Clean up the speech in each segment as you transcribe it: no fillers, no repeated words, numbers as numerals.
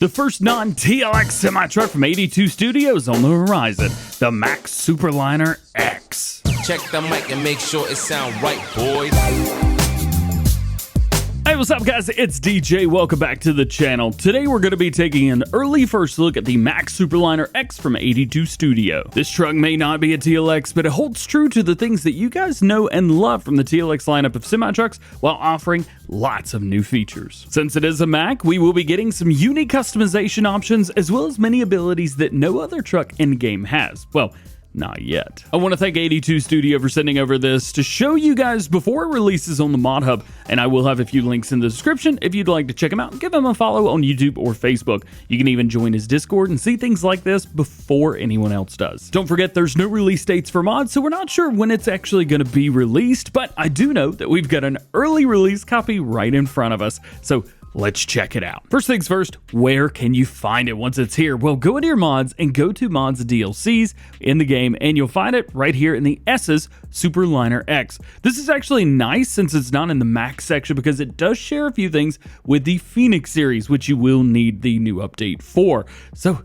The first non-TLX semi-truck from 82 Studios on the horizon, the Mack Superliner X. Check the mic and make sure it sound right, boys. Hey, what's up, guys? It's DJ. Welcome back to the channel. Today, we're going to be taking an early first look at the Mack Superliner X from 82 Studio. This truck may not be a TLX, but it holds true to the things that you guys know and love from the TLX lineup of semi-trucks while offering lots of new features. Since it is a Mack, we will be getting some unique customization options as well as many abilities that no other truck in the game has. Well, not yet. I want to thank 82 Studio for sending over this to show you guys before it releases on the Mod Hub, and I will have a few links in the description if you'd like to check him out. Give him a follow on YouTube or Facebook. You can even join his Discord and see things like this before anyone else does. Don't forget, there's no release dates for mods, so we're not sure when it's actually going to be released, but I do know that we've got an early release copy right in front of us, so let's check it out. First things first, where can you find it once it's here? Well, go into your mods and go to mods DLCs in the game, and you'll find it right here in the S's Superliner X. This is actually nice since it's not in the Mack section because it does share a few things with the Phoenix series, which you will need the new update for. So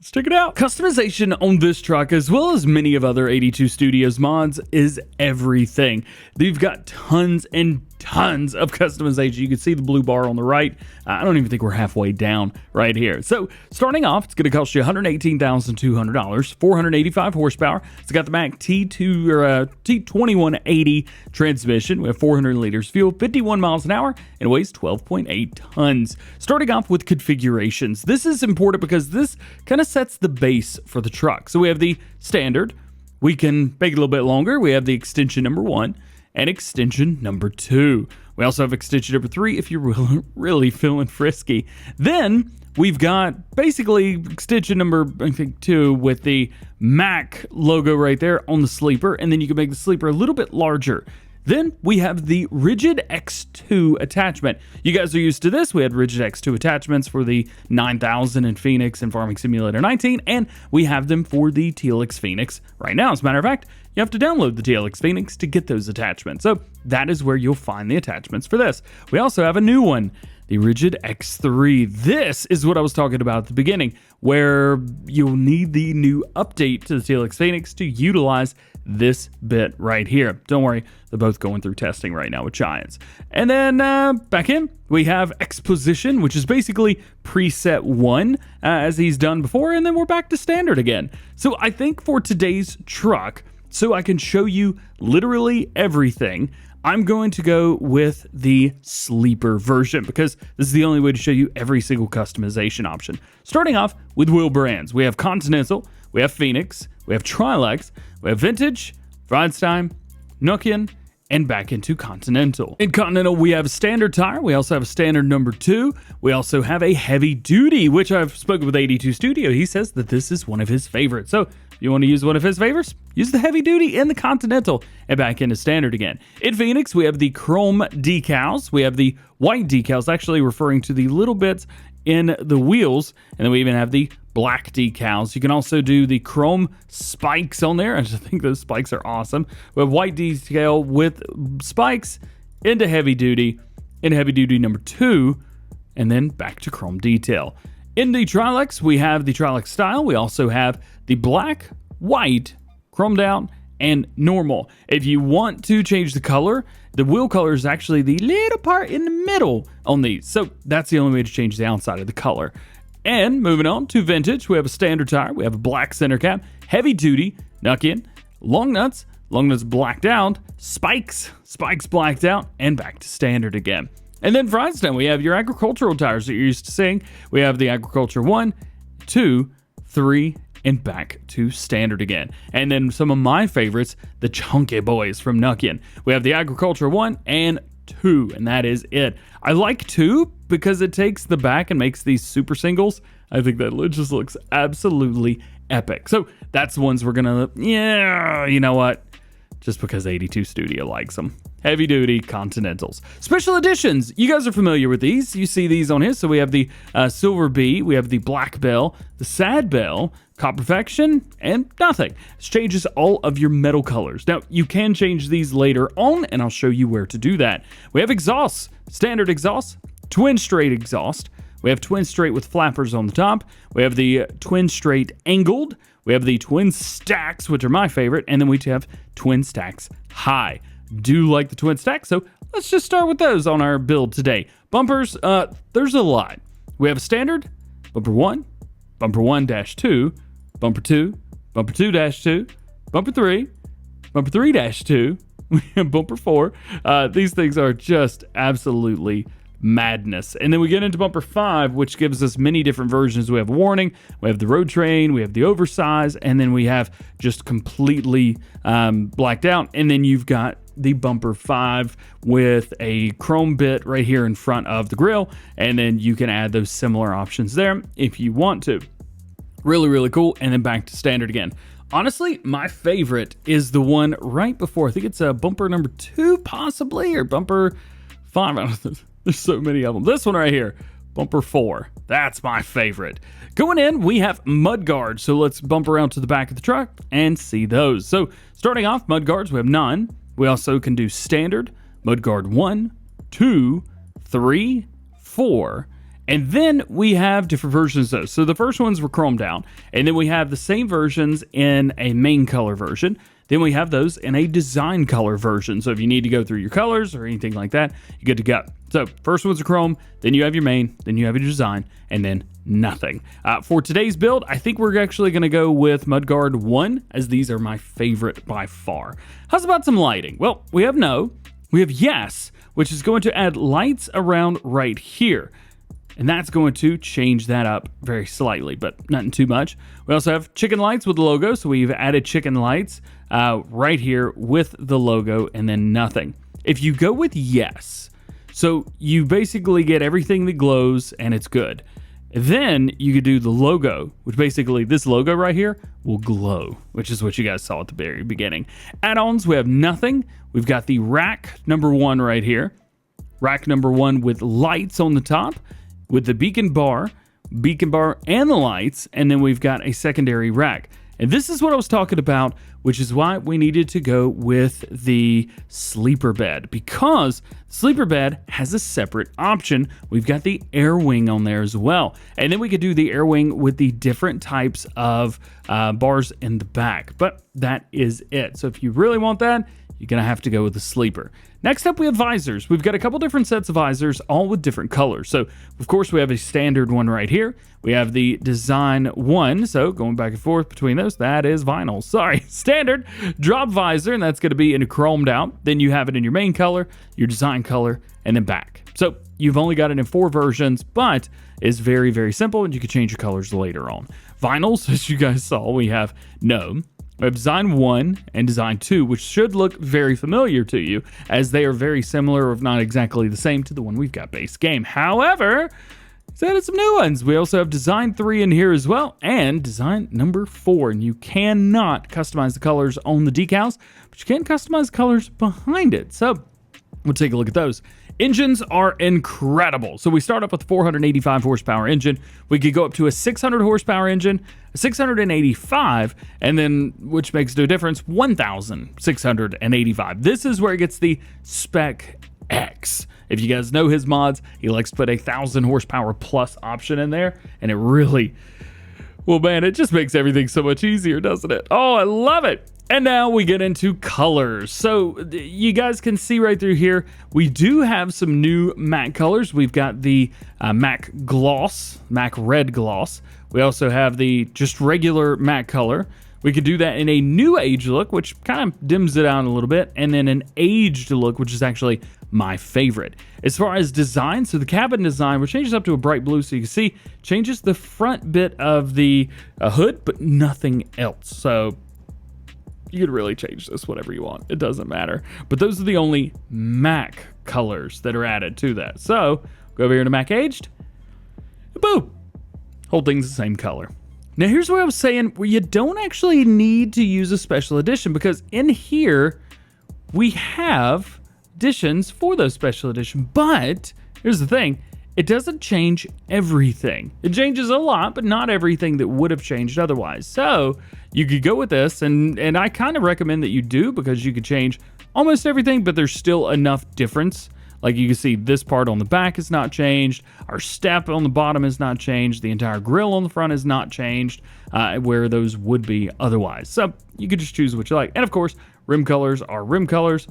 let's check it out. Customization on this truck, as well as many of other 82 Studios mods, is everything. They've got tons and tons of customization. You can see the blue bar on the right. I don't even think we're halfway down right here. So starting off, it's going to cost you $118,200, 485 horsepower. It's got the Mack T2180 transmission. We have 400 liters fuel, 51 miles an hour, and it weighs 12.8 tons. Starting off with configurations. This is important because this kind of sets the base for the truck. So we have the standard. We can make it a little bit longer. We have the extension number 1 and extension number 2. We also have extension number 3 if you're really feeling frisky. Then we've got basically extension number, I think, 2 with the Mack logo right there on the sleeper, and then you can make the sleeper a little bit larger. Then we have the Rigid X2 attachment. You guys are used to this. We had Rigid X2 attachments for the 9000 in Phoenix and Farming Simulator 19, and we have them for the TLX Phoenix right now. As a matter of fact, you have to download the TLX Phoenix to get those attachments. So that is where you'll find the attachments for this. We also have a new one, the Rigid X3. This is what I was talking about at the beginning, where you'll need the new update to the TLX Phoenix to utilize this bit right here. Don't worry, they're both going through testing right now with Giants. And then back in, we have Exposition, which is basically preset 1, as he's done before, and then we're back to standard again. So I think for today's truck, so I can show you literally everything, I'm going to go with the sleeper version because this is the only way to show you every single customization option. Starting off with wheel brands, we have Continental, we have Phoenix, we have Trilex, we have Vintage, Friedstein, Nokian, and back into Continental. In Continental, we have a standard tire. We also have a standard number 2. We also have a heavy duty, which I've spoken with 82 Studio. He says that this is one of his favorites. So if you want to use one of his favorites, use the heavy duty in the Continental and back into standard again. In Phoenix, we have the chrome decals. We have the white decals, actually referring to the little bits in the wheels. And then we even have the black decals. You can also do the chrome spikes on there. I just think those spikes are awesome. We have white decal with spikes into heavy duty, in heavy duty number 2, and then back to chrome detail. In the Trilex, we have the Trilex style. We also have the black, white, chromed out, and normal. If you want to change the color, the wheel color is actually the little part in the middle on these. So that's the only way to change the outside of the color. And moving on to Vintage, we have a standard tire. We have a black center cap, heavy duty, Nokian, long nuts blacked out, spikes blacked out, and back to standard again. And then Friedstein, we have your agricultural tires that you're used to seeing. We have the Agriculture 1, 2, 3, and back to standard again. And then some of my favorites, the chunky boys from Nokian. We have the Agriculture 1 and 2, and that is it. I like 2 because it takes the back and makes these super singles. I think that just looks absolutely epic. So that's the ones we're gonna, you know what? Just because 82 Studio likes them. Heavy duty Continentals. Special editions. You guys are familiar with these. You see these on his. So we have the Silver Bee, we have the Black Bell, the Sad Bell, Copper Perfection, and nothing. This changes all of your metal colors. Now, you can change these later on, and I'll show you where to do that. We have exhausts. Standard exhaust, twin straight exhaust. We have twin straight with flappers on the top. We have the twin straight angled. We have the twin stacks, which are my favorite. And then we have twin stacks high. Do like the twin stacks, so let's just start with those on our build today. Bumpers, there's a lot. We have a standard, bumper 1, bumper 1-2, bumper 2, bumper 2-2, bumper 3, bumper 3-2, we have bumper 4. These things are just absolutely madness. And then we get into bumper 5, which gives us many different versions. We have warning, we have the road train, we have the oversize, and then we have just completely blacked out. And then you've got the bumper 5 with a chrome bit right here in front of the grill, and then you can add those similar options there if you want to. Really, really cool. And then back to standard again. Honestly, my favorite is the one right before. I think it's bumper number 2 possibly, or bumper 5. There's so many of them. This one right here, bumper 4. That's my favorite. Going in, we have mud guards. So let's bump around to the back of the truck and see those. So starting off, mud guards, we have none. We also can do standard, mudguard 1, 2, 3, 4, and then we have different versions of those. So the first ones were chromed out, and then we have the same versions in a main color version. Then we have those in a design color version. So if you need to go through your colors or anything like that, you're good to go. So first one's a chrome, then you have your main, then you have your design, and then nothing. For today's build, I think we're actually going to go with Mudguard 1, as these are my favorite by far. How's about some lighting? Well, we have no, we have yes, which is going to add lights around right here. And that's going to change that up very slightly, but nothing too much. We also have chicken lights with the logo, so we've added chicken lights right here with the logo, and then nothing. If you go with yes, so you basically get everything that glows and it's good. Then you could do the logo, which basically this logo right here will glow, which is what you guys saw at the very beginning. Add-ons, we have nothing. We've got the rack number 1 right here. Rack number 1 with lights on the top, with the beacon bar and the lights, and then we've got a secondary rack. And this is what I was talking about, which is why we needed to go with the sleeper bed, because sleeper bed has a separate option. We've got the air wing on there as well. And then we could do the air wing with the different types of bars in the back, but that is it. So if you really want that, you're gonna have to go with the sleeper. Next up, we have visors. We've got a couple different sets of visors, all with different colors. So, of course, we have a standard one right here. We have the design one. So, going back and forth between those, that is vinyl. Sorry, standard drop visor, and that's going to be in a chromed out. Then you have it in your main color, your design color, and then back. So, you've only got it in 4 versions, but it's very, very simple, and you can change your colors later on. Vinyls, as you guys saw, we have no. We have Design 1 and Design 2, which should look very familiar to you, as they are very similar, if not exactly the same, to the one we've got base game. However, it's added some new ones. We also have Design 3 in here as well, and Design number 4. And you cannot customize the colors on the decals, but you can customize the colors behind it. So we'll take a look at those. Engines are incredible. So we start up with a 485 horsepower engine. We could go up to a 600 horsepower engine, a 685, and then, which makes no difference, 1,685. This is where it gets the Spec X. If you guys know his mods, he likes to put a 1,000 horsepower plus option in there, and it really, well, man, it just makes everything so much easier, doesn't it? Oh, I love it. And now we get into colors. So you guys can see right through here, we do have some new matte colors. We've got the Mack Gloss, Mack Red Gloss. We also have the just regular matte color. We could do that in a new age look, which kind of dims it out a little bit, and then an aged look, which is actually my favorite. As far as design, so the cabin design, which changes up to a bright blue, so you can see, changes the front bit of the hood, but nothing else. So you could really change this whatever you want. It doesn't matter. But those are the only Mack colors that are added to that. So go over here to Mack Aged. Boom. Whole thing's the same color. Now here's what I was saying, where you don't actually need to use a special edition, because in here we have editions for those special edition. But here's the thing. It doesn't change everything. It changes a lot, but not everything that would have changed otherwise. So you could go with this, and I kind of recommend that you do, because you could change almost everything, but there's still enough difference. Like you can see, this part on the back is not changed. Our step on the bottom is not changed. The entire grille on the front is not changed, where those would be otherwise. So you could just choose what you like. And of course, rim colors are rim colors.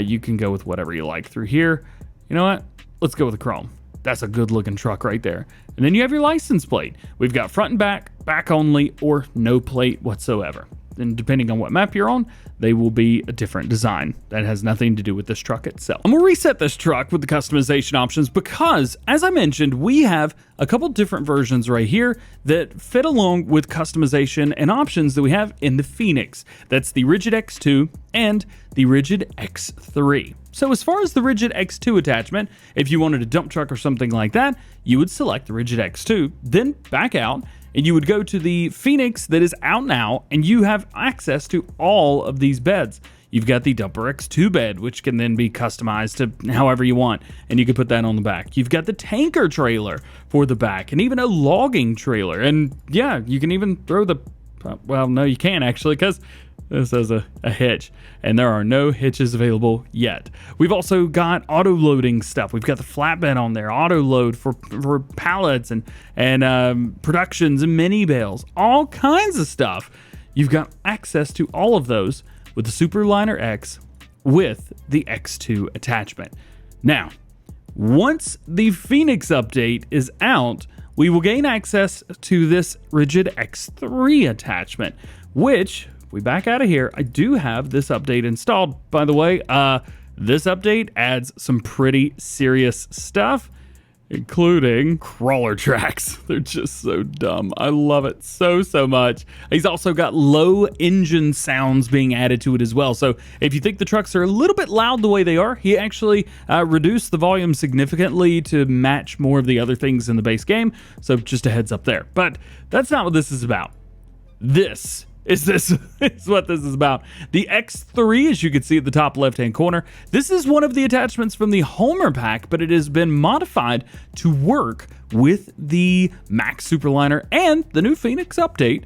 You can go with whatever you like through here. You know what? Let's go with the chrome. That's a good looking truck right there. And then you have your license plate. We've got front and back only, or no plate whatsoever. And depending on what map you're on, they will be a different design. That has nothing to do with this truck itself. I'm gonna reset this truck with the customization options because, as I mentioned, we have a couple different versions right here that fit along with customization and options that we have in the Phoenix. That's the Rigid X2 and the Rigid X3. So as far as the Rigid X2 attachment, if you wanted a dump truck or something like that, you would select the Rigid X2, then back out, and you would go to the Phoenix that is out now, and you have access to all of these beds. You've got the Dumper X2 bed, which can then be customized to however you want, and you can put that on the back. You've got the tanker trailer for the back, and even a logging trailer. And yeah, you can even throw the, well, no, you can't actually, because this has a hitch, and there are no hitches available yet. We've also got auto loading stuff. We've got the flatbed on there, auto load for pallets and productions and mini bales, all kinds of stuff. You've got access to all of those with the Superliner X with the X2 attachment. Now, once the Phoenix update is out, we will gain access to this Rigid X3 attachment, which, if we back out of here, I do have this update installed. By the way, this update adds some pretty serious stuff, including crawler tracks. They're just so dumb. I love it so much. He's also got low engine sounds being added to it as well. So if you think the trucks are a little bit loud the way they are, he actually reduced the volume significantly to match more of the other things in the base game. So just a heads up there. But that's not what this is about. This is what this is about. The X3, as you can see at the top left-hand corner, this is one of the attachments from the Homer pack, but it has been modified to work with the Mack Superliner and the new Phoenix update.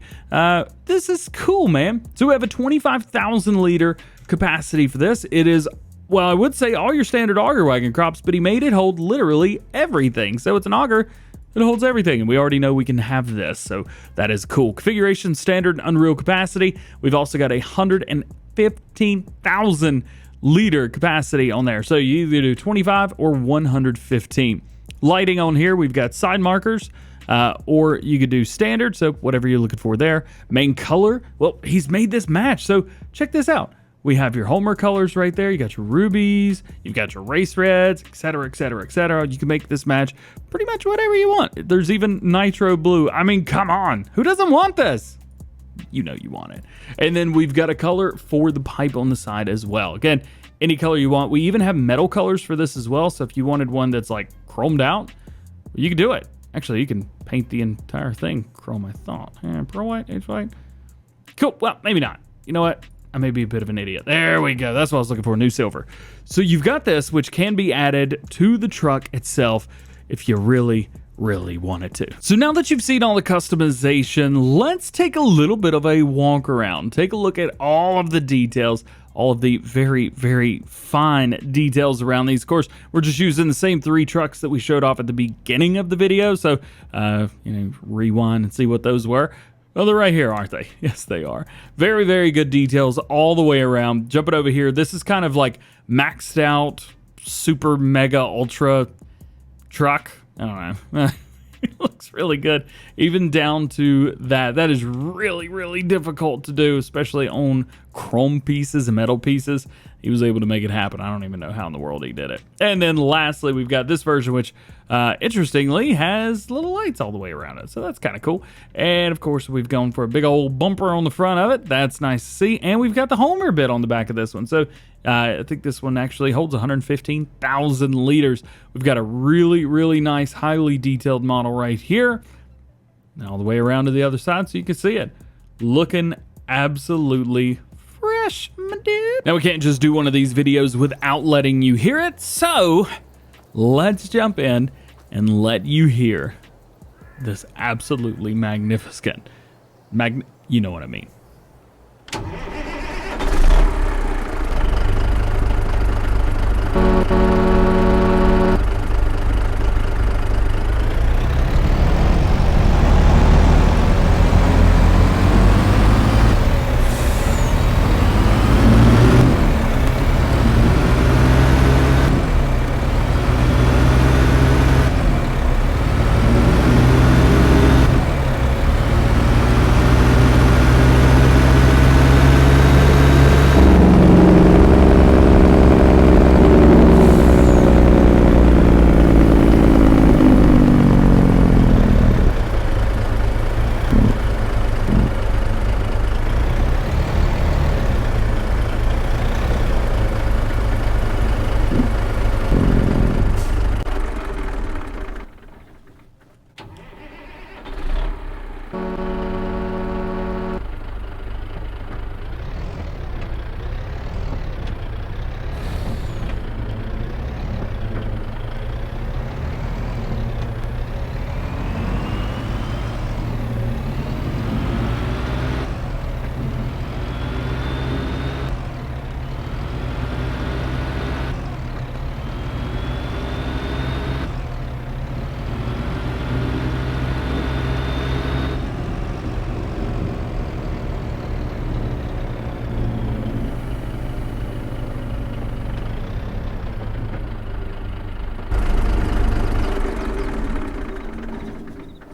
This is cool, man. So we have a 25,000 liter capacity for this. It is, well, I would say all your standard auger wagon crops, but he made it hold literally everything. So it's an auger, it holds everything, and we already know we can have this, so that is cool. Configuration, standard, unreal capacity. We've also got a 115,000 liter capacity on there, so you either do 25 or 115. Lighting on here, we've got side markers, or you could do standard, so whatever you're looking for there. Main color, well, he's made this match, so check this out. We have your Homer colors right there. You got your rubies, you've got your race reds, etc., etc., etc. You can make this match pretty much whatever you want. There's even nitro blue. I mean, come on. Who doesn't want this? You know you want it. And then we've got a color for the pipe on the side as well. Again, any color you want. We even have metal colors for this as well. So if you wanted one that's like chromed out, you can do it. Actually, you can paint the entire thing chrome, I thought. Pearl white, H white. Cool. Well, maybe not. You know what? I may be a bit of an idiot. There we go. That's what I was looking for, new silver. So you've got this, which can be added to the truck itself if you really wanted to. So now that you've seen all the customization, let's take a little bit of a walk around. Take a look at all of the details, all of the very fine details around these. Of course, we're just using the same 3 trucks that we showed off at the beginning of the video. So, rewind and see what those were. Well, they're right here, aren't they? Yes, they are. Very good details all the way around. Jumping over here, this is kind of like maxed out, super, mega, ultra truck. I don't know. It looks really good. Even down to that. That is really difficult to do, especially on chrome pieces and metal pieces. He was able to make it happen. I don't even know how in the world he did it. And then lastly, we've got this version, which interestingly has little lights all the way around it. So that's kind of cool. And of course, we've gone for a big old bumper on the front of it. That's nice to see. And we've got the Homer bit on the back of this one. So I think this one actually holds 115,000 liters. We've got a really nice, highly detailed model right here. And all the way around to the other side so you can see it. Looking absolutely fresh, my dude. Now we can't just do one of these videos without letting you hear it, so let's jump in and let you hear this absolutely magnificent, you know what I mean.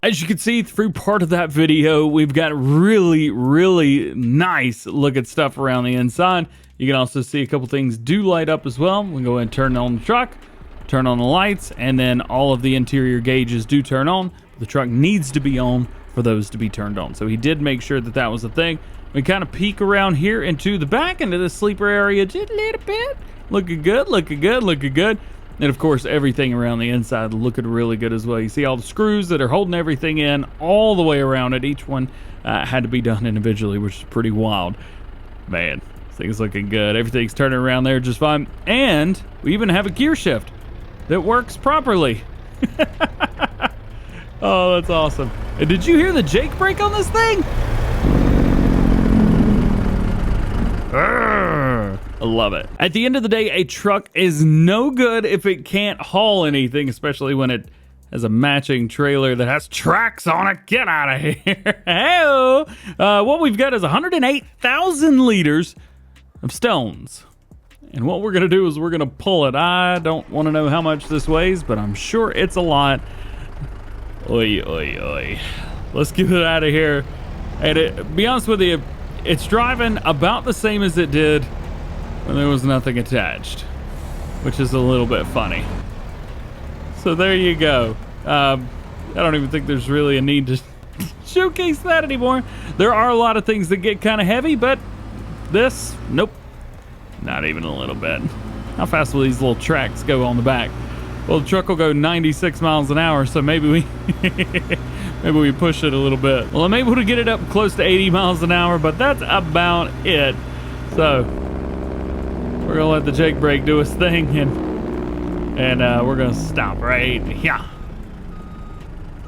As you can see through part of that video, we've got really, really nice looking stuff around the inside. You can also see a couple things do light up as well. We go ahead and turn on the truck, turn on the lights, and then all of the interior gauges do turn on. The truck needs to be on for those to be turned on. So he did make sure that that was a thing. We kind of peek around here into the back, into the sleeper area just a little bit. Looking good, looking good, looking good. And of course, everything around the inside looking really good as well. You see all the screws that are holding everything in all the way around it. Each one had to be done individually, which is pretty wild. Man, this thing's looking good. Everything's turning around there just fine. And we even have a gear shift that works properly. Oh, that's awesome. And did you hear the Jake brake on this thing? I love it. At the end of the day, a truck is no good if it can't haul anything, especially when it has a matching trailer that has tracks on it. Get out of here. Hey-o. What we've got is 108,000 liters of stones. And what we're going to do is we're going to pull it. I don't want to know how much this weighs, but I'm sure it's a lot. Oi, oi, oi. Let's get it out of here. And be honest with you, it's driving about the same as it did when there was nothing attached, which is a little bit funny. So there you go. I don't even think there's really a need to showcase that anymore. There are a lot of things that get kind of heavy, but this, nope, not even a little bit. How fast will these little tracks go on the back? Well, the truck will go 96 miles an hour, so maybe we maybe we push it a little bit. Well, I'm able to get it up close to 80 miles an hour, but that's about it. So we're gonna let the Jake brake do his thing, and we're gonna stop right here.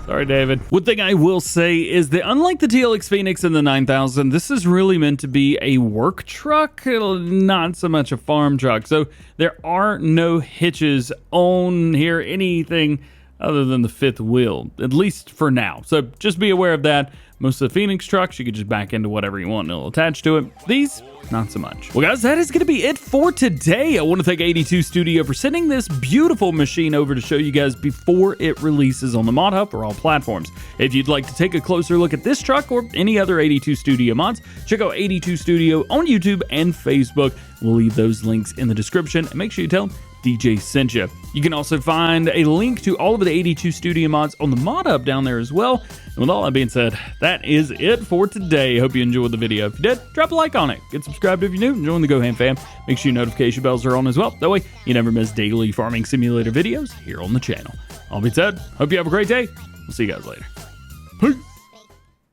Sorry, David. One thing I will say is that unlike the TLX Phoenix and the 9000, this is really meant to be a work truck, not so much a farm truck. So there are no hitches on here, anything other than the fifth wheel, at least for now. So just be aware of that. Most of the Phoenix trucks, you can just back into whatever you want and it'll attach to it. These, not so much. Well, guys, that is going to be it for today. I want to thank 82 Studio for sending this beautiful machine over to show you guys before it releases on the Mod Hub or all platforms. If you'd like to take a closer look at this truck or any other 82 Studio mods, check out 82 Studio on YouTube and Facebook. We'll leave those links in the description, and make sure you tell them DJ sent you. You can also find a link to all of the 82 Studio mods on the Mod Hub down there as well. And with all that being said, that is it for today. Hope you enjoyed the video. If you did, drop a like on it. Get subscribed if you're new and join the GoHam fam. Make sure your notification bells are on as well. That way you never miss daily farming simulator videos here on the channel. All being said, hope you have a great day. We'll see you guys later. Peace.